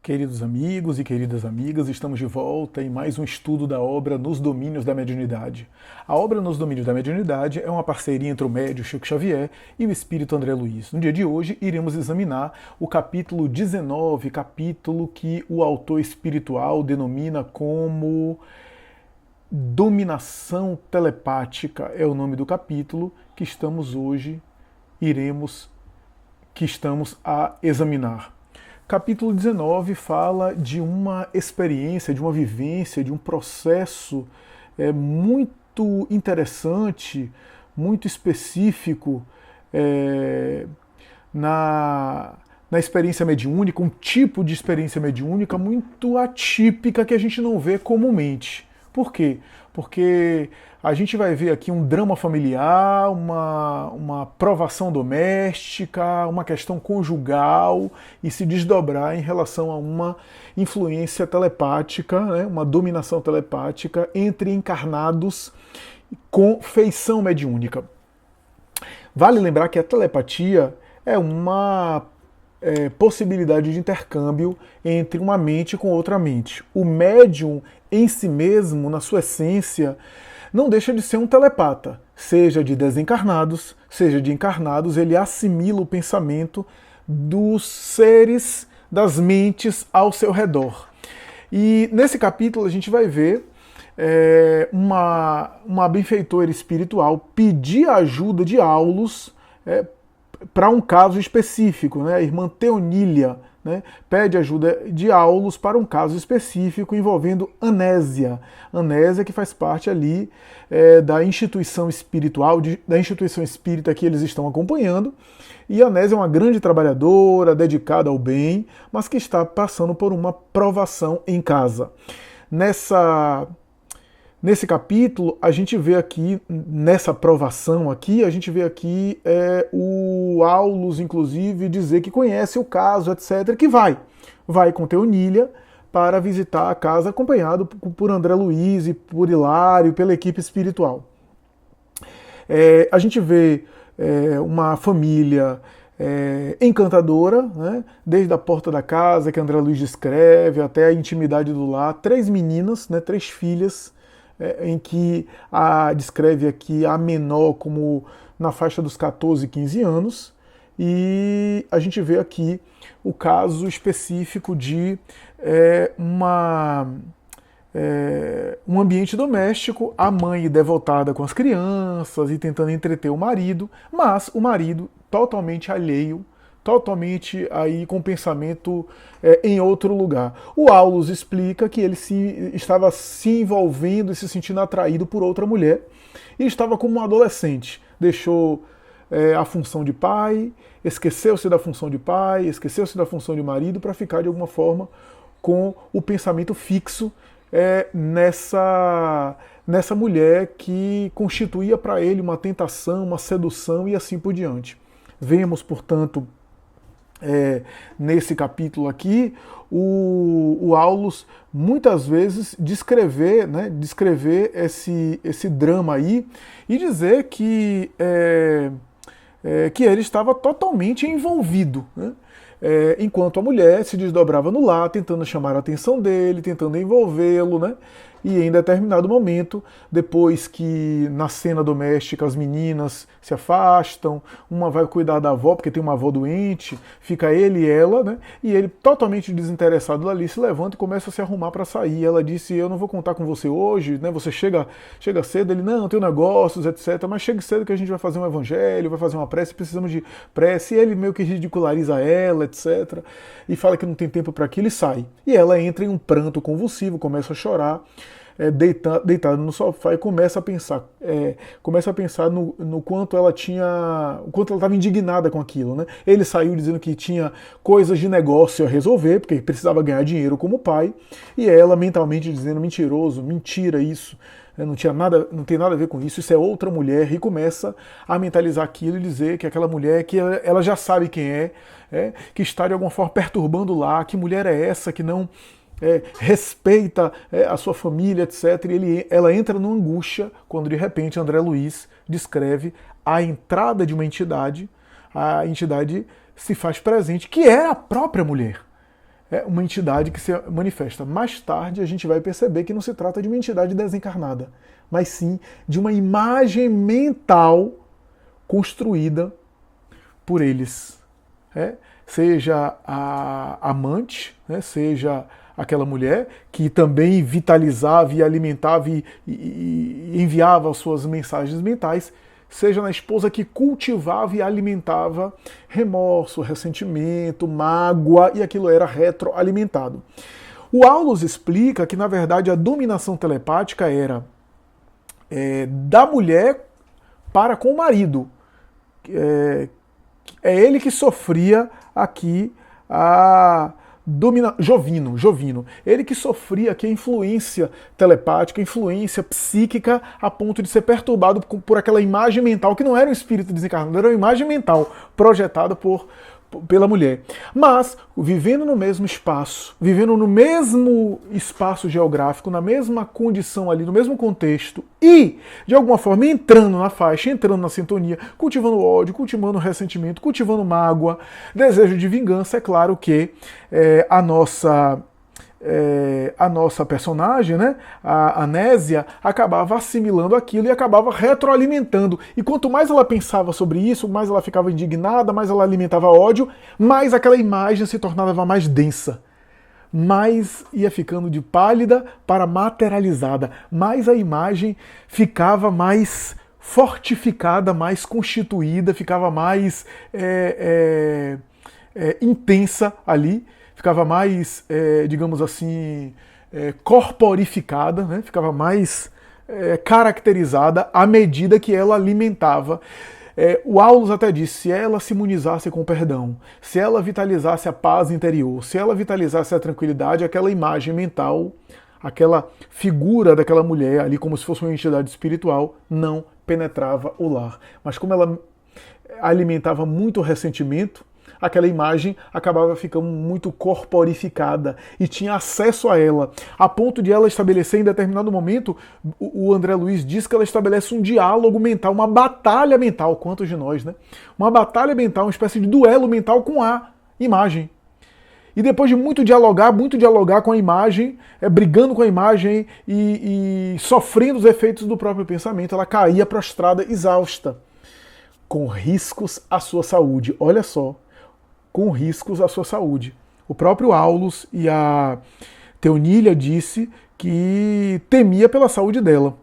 Queridos amigos e queridas amigas, estamos de volta em mais um estudo da obra Nos Domínios da Mediunidade. A obra Nos Domínios da Mediunidade é uma parceria entre o médium Chico Xavier e o espírito André Luiz. No dia de hoje, iremos examinar o capítulo 19, capítulo que o autor espiritual denomina como Dominação Telepática. É o nome do capítulo que estamos a examinar. Capítulo 19 fala de uma experiência, de uma vivência, de um processo muito interessante, muito específico na experiência mediúnica, um tipo de experiência mediúnica muito atípica que a gente não vê comumente. Por quê? Porque a gente vai ver aqui um drama familiar, uma provação doméstica, uma questão conjugal e se desdobrar em relação a uma influência telepática, né, uma dominação telepática entre encarnados com feição mediúnica. Vale lembrar que a telepatia é uma possibilidade de intercâmbio entre uma mente com outra mente. O médium em si mesmo, na sua essência, não deixa de ser um telepata. Seja de desencarnados, seja de encarnados, ele assimila o pensamento dos seres, das mentes ao seu redor. E nesse capítulo a gente vai ver uma benfeitora espiritual pedir a ajuda de Aulus para um caso específico, né? A irmã Teonília, né, pede ajuda de Aulus para um caso específico envolvendo Anésia. Anésia que faz parte ali da instituição espiritual, da instituição espírita que eles estão acompanhando. E Anésia é uma grande trabalhadora, dedicada ao bem, mas que está passando por uma provação em casa. Nesse capítulo, a gente vê aqui, nessa provação aqui, a gente vê aqui o Aulus, inclusive, dizer que conhece o caso, etc., que vai com Teonília para visitar a casa, acompanhado por André Luiz e por Hilário, pela equipe espiritual. A gente vê uma família encantadora, né? Desde a porta da casa, que André Luiz descreve, até a intimidade do lar, 3 meninas, né, 3 filhas, em que descreve aqui a menor como na faixa dos 14, 15 anos, e a gente vê aqui o caso específico de um ambiente doméstico, a mãe devotada com as crianças e tentando entreter o marido, mas o marido totalmente alheio, totalmente aí com pensamento em outro lugar. O Aulus explica que ele estava se envolvendo e se sentindo atraído por outra mulher e estava como um adolescente. Deixou a função de pai, esqueceu-se da função de pai, esqueceu-se da função de marido para ficar de alguma forma com o pensamento fixo nessa mulher que constituía para ele uma tentação, uma sedução e assim por diante. Vemos, portanto, nesse capítulo aqui, o Aulus muitas vezes descrever esse drama aí e dizer que ele estava totalmente envolvido, né? Enquanto a mulher se desdobrava no lar, tentando chamar a atenção dele, tentando envolvê-lo, né? E em determinado momento, depois que na cena doméstica as meninas se afastam, uma vai cuidar da avó, porque tem uma avó doente, fica ele e ela, né? E ele, totalmente desinteressado dali, se levanta e começa a se arrumar para sair. Ela disse: eu não vou contar com você hoje, né? Você chega cedo. Ele: não, tenho negócios, etc. Mas chegue cedo que a gente vai fazer um evangelho, vai fazer uma prece, precisamos de prece. E ele meio que ridiculariza ela, etc. E fala que não tem tempo para aquilo e sai. E ela entra em um pranto convulsivo, começa a chorar, deitada no sofá, e começa a pensar no quanto ela estava indignada com aquilo, né? Ele saiu dizendo que tinha coisas de negócio a resolver, porque precisava ganhar dinheiro como pai, e ela mentalmente dizendo: mentiroso, mentira isso, não tem nada a ver com isso é outra mulher, e começa a mentalizar aquilo e dizer que aquela mulher, que ela já sabe quem que está de alguma forma perturbando lá, que mulher é essa que não respeita a sua família, etc. E ela entra numa angústia quando de repente André Luiz descreve a entrada de uma entidade, a entidade se faz presente, que é a própria mulher. é uma entidade que se manifesta. Mais tarde a gente vai perceber que não se trata de uma entidade desencarnada, mas sim de uma imagem mental construída por eles. Seja a amante, seja aquela mulher que também vitalizava e alimentava e enviava as suas mensagens mentais, seja na esposa que cultivava e alimentava remorso, ressentimento, mágoa, e aquilo era retroalimentado. O Aulus explica que, na verdade, a dominação telepática era da mulher para com o marido. É ele que sofria aqui a Jovino. Ele que sofria aqui a influência telepática, a influência psíquica, a ponto de ser perturbado por aquela imagem mental, que não era um espírito desencarnado, era uma imagem mental projetada pela mulher. Mas, vivendo no mesmo espaço geográfico, na mesma condição ali, no mesmo contexto, e, de alguma forma, entrando na faixa, entrando na sintonia, cultivando ódio, cultivando ressentimento, cultivando mágoa, desejo de vingança, é claro que a nossa personagem, né, a Anésia, acabava assimilando aquilo e acabava retroalimentando. E quanto mais ela pensava sobre isso, mais ela ficava indignada, mais ela alimentava ódio, mais aquela imagem se tornava mais densa. Mais ia ficando de pálida para materializada, mais a imagem ficava mais fortificada, mais constituída, ficava mais intensa ali, ficava mais, digamos assim, corporificada, né? Ficava mais caracterizada à medida que ela alimentava. O Aulus até disse, se ela se imunizasse com o perdão, se ela vitalizasse a paz interior, se ela vitalizasse a tranquilidade, aquela imagem mental, aquela figura daquela mulher ali como se fosse uma entidade espiritual, não penetrava o lar. Mas como ela alimentava muito ressentimento, aquela imagem acabava ficando muito corporificada e tinha acesso a ela, a ponto de ela estabelecer em determinado momento, o André Luiz diz que ela estabelece um diálogo mental, uma batalha mental, quantos de nós, né? Uma batalha mental, uma espécie de duelo mental com a imagem. E depois de muito dialogar com a imagem, brigando com a imagem e sofrendo os efeitos do próprio pensamento, ela caía prostrada, exausta, com riscos à sua saúde. Olha só, com riscos à sua saúde. O próprio Aulus e a Teunília disse que temia pela saúde dela.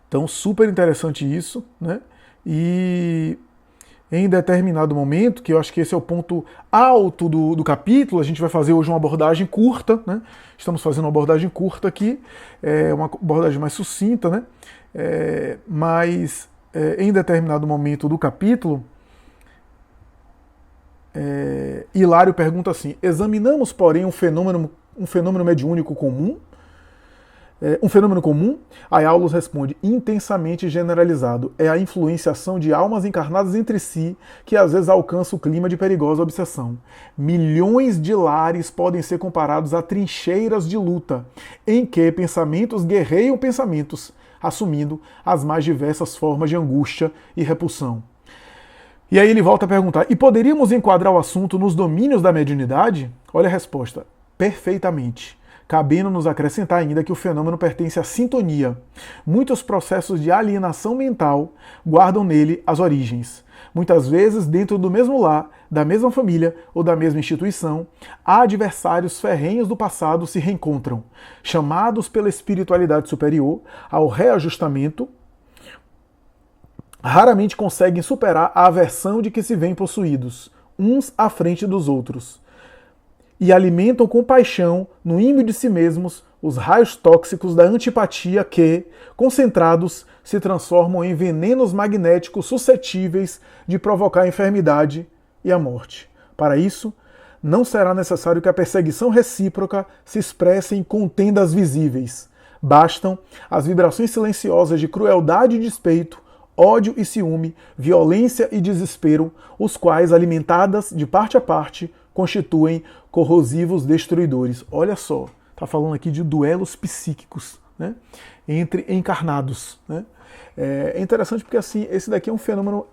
Então, super interessante isso, né? E em determinado momento, que eu acho que esse é o ponto alto do capítulo, a gente vai fazer hoje uma abordagem curta, né? Estamos fazendo uma abordagem curta aqui, uma abordagem mais sucinta, né? Mas em determinado momento do capítulo, Hilário pergunta assim: examinamos, porém, um fenômeno mediúnico comum? Um fenômeno comum? Aí Aulus responde: intensamente generalizado. É a influenciação de almas encarnadas entre si que às vezes alcança o clima de perigosa obsessão. Milhões de lares podem ser comparados a trincheiras de luta, em que pensamentos guerreiam pensamentos, assumindo as mais diversas formas de angústia e repulsão. E aí ele volta a perguntar: e poderíamos enquadrar o assunto nos domínios da mediunidade? Olha a resposta: perfeitamente. Cabendo-nos acrescentar ainda que o fenômeno pertence à sintonia. Muitos processos de alienação mental guardam nele as origens. Muitas vezes, dentro do mesmo lar, da mesma família ou da mesma instituição, adversários ferrenhos do passado se reencontram, chamados pela espiritualidade superior ao reajustamento. Raramente conseguem superar a aversão de que se veem possuídos, uns à frente dos outros, e alimentam com paixão, no ímã de si mesmos, os raios tóxicos da antipatia que, concentrados, se transformam em venenos magnéticos suscetíveis de provocar a enfermidade e a morte. Para isso, não será necessário que a perseguição recíproca se expresse em contendas visíveis. Bastam as vibrações silenciosas de crueldade e despeito, ódio e ciúme, violência e desespero, os quais, alimentadas de parte a parte, constituem corrosivos destruidores. Olha só, está falando aqui de duelos psíquicos, né, entre encarnados, né? É interessante porque assim, esse daqui é um fenômeno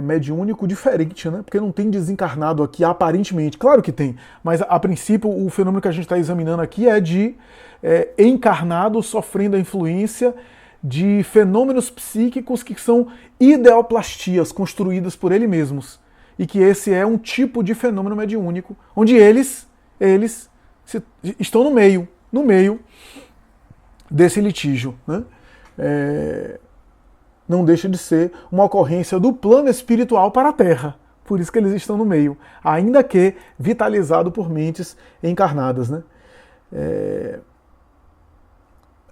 mediúnico diferente, né? Porque não tem desencarnado aqui aparentemente. Claro que tem, mas a princípio o fenômeno que a gente está examinando aqui é de encarnados sofrendo a influência de fenômenos psíquicos que são ideoplastias construídas por eles mesmos. E que esse é um tipo de fenômeno mediúnico, onde eles estão no meio desse litígio, né? Não deixa de ser uma ocorrência do plano espiritual para a Terra. Por isso que eles estão no meio, ainda que vitalizado por mentes encarnadas, né?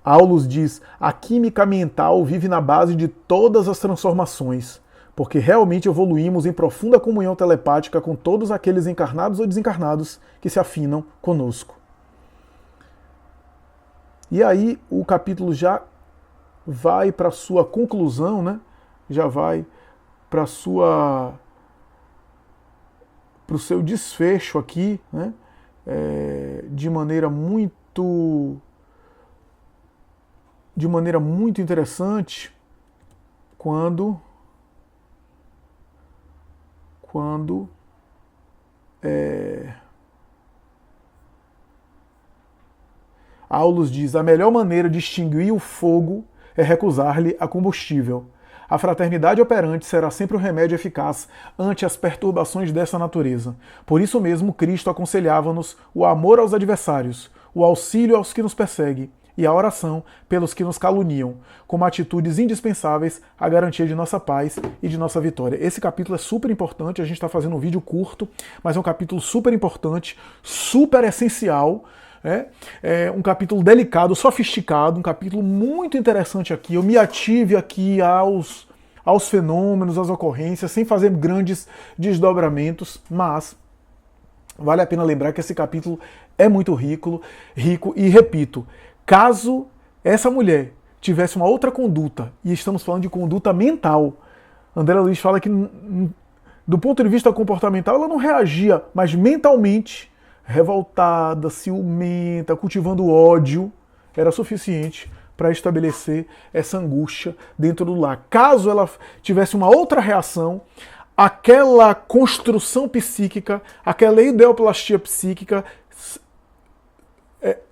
Aulus diz: a química mental vive na base de todas as transformações, porque realmente evoluímos em profunda comunhão telepática com todos aqueles encarnados ou desencarnados que se afinam conosco. E aí o capítulo já vai para sua conclusão, né? Já vai para o seu desfecho aqui, né? De maneira muito interessante, quando Aulus diz: a melhor maneira de extinguir o fogo é recusar-lhe a combustível. A fraternidade operante será sempre um remédio eficaz ante as perturbações dessa natureza. Por isso mesmo, Cristo aconselhava-nos o amor aos adversários, o auxílio aos que nos perseguem e a oração pelos que nos caluniam, como atitudes indispensáveis à garantia de nossa paz e de nossa vitória. Esse capítulo é super importante, a gente está fazendo um vídeo curto, mas é um capítulo super importante, super essencial. É um capítulo delicado, sofisticado, um capítulo muito interessante aqui. Eu me ative aqui aos fenômenos, às ocorrências, sem fazer grandes desdobramentos, mas vale a pena lembrar que esse capítulo é muito rico e, repito, caso essa mulher tivesse uma outra conduta, e estamos falando de conduta mental, André Luiz fala que do ponto de vista comportamental ela não reagia, mas mentalmente revoltada, ciumenta, cultivando ódio, era suficiente para estabelecer essa angústia dentro do lar. Caso ela tivesse uma outra reação, aquela construção psíquica, aquela ideoplastia psíquica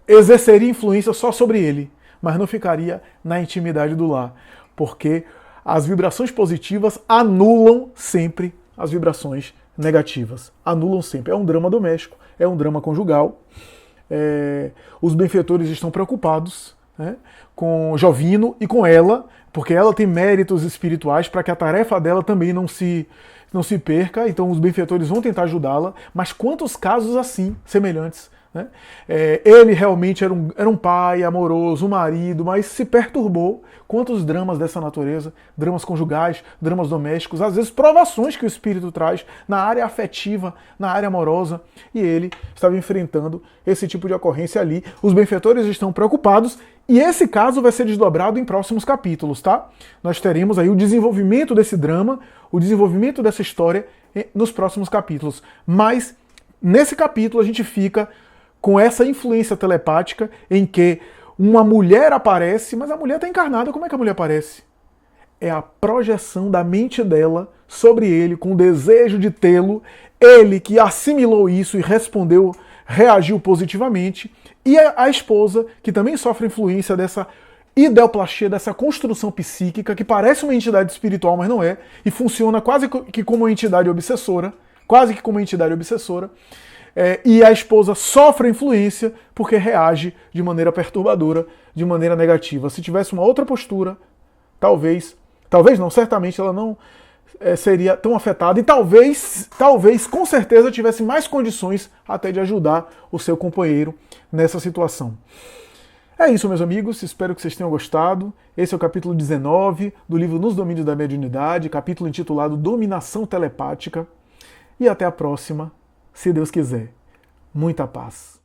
exerceria influência só sobre ele, mas não ficaria na intimidade do lar, porque as vibrações positivas anulam sempre as vibrações negativas. Anulam sempre. É um drama doméstico, é um drama conjugal. Os benfeitores estão preocupados, né, com Jovino e com ela, porque ela tem méritos espirituais para que a tarefa dela também não se perca. Então os benfeitores vão tentar ajudá-la, mas quantos casos assim, semelhantes, né? Ele realmente era um pai amoroso, um marido, mas se perturbou. Quantos dramas dessa natureza, dramas conjugais, dramas domésticos, às vezes provações que o espírito traz na área afetiva, na área amorosa, e ele estava enfrentando esse tipo de ocorrência ali. Os benfeitores estão preocupados e esse caso vai ser desdobrado em próximos capítulos, tá? Nós teremos aí o desenvolvimento desse drama, o desenvolvimento dessa história nos próximos capítulos. Mas nesse capítulo a gente fica com essa influência telepática em que uma mulher aparece, mas a mulher está encarnada. Como é que a mulher aparece? É a projeção da mente dela sobre ele, com o desejo de tê-lo, ele que assimilou isso e respondeu, reagiu positivamente, e a esposa, que também sofre influência dessa ideoplastia, dessa construção psíquica, que parece uma entidade espiritual, mas não é, e funciona quase que como uma entidade obsessora, e a esposa sofre influência porque reage de maneira perturbadora, de maneira negativa. Se tivesse uma outra postura, talvez não, certamente ela não seria tão afetada e talvez, com certeza, tivesse mais condições até de ajudar o seu companheiro nessa situação. É isso, meus amigos, espero que vocês tenham gostado. Esse é o capítulo 19 do livro Nos Domínios da Mediunidade, capítulo intitulado Dominação Telepática. E até a próxima, se Deus quiser. Muita paz.